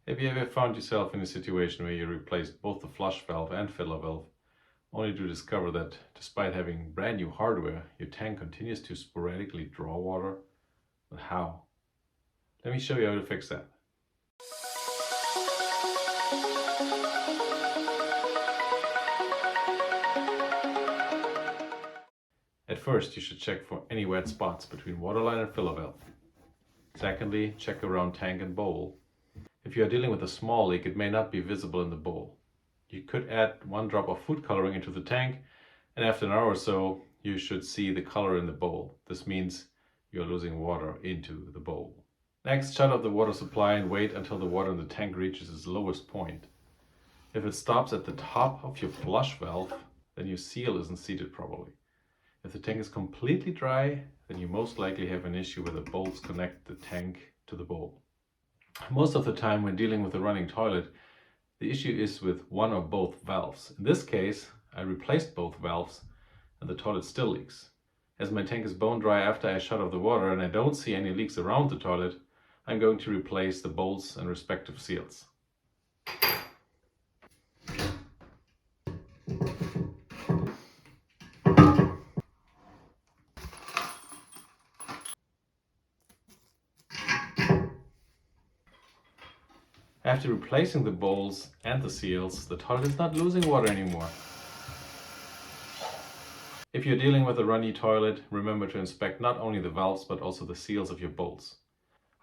Have you ever found yourself in a situation where you replaced both the flush valve and filler valve, only to discover that despite having brand new hardware, your tank continues to sporadically draw water? But how? Let me show you how to fix that. At first, you should check for any wet spots between waterline and filler valve. Secondly, check around tank and bowl. If you are dealing with a small leak, it may not be visible in the bowl. You could add 1 drop of food coloring into the tank, and after an hour or so, you should see the color in the bowl. This means you are losing water into the bowl. Next, shut off the water supply and wait until the water in the tank reaches its lowest point. If it stops at the top of your flush valve, then your seal isn't seated properly. If the tank is completely dry, then you most likely have an issue where the bolts connect the tank to the bowl. Most of the time when dealing with a running toilet, the issue is with one or both valves. In this case, I replaced both valves and the toilet still leaks. As my tank is bone dry after I shut off the water and I don't see any leaks around the toilet, I'm going to replace the bolts and respective seals. After replacing the bolts and the seals, the toilet is not losing water anymore. If you're dealing with a runny toilet, remember to inspect not only the valves but also the seals of your bolts.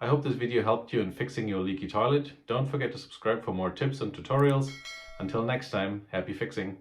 I hope this video helped you in fixing your leaky toilet. Don't forget to subscribe for more tips and tutorials. Until next time, happy fixing!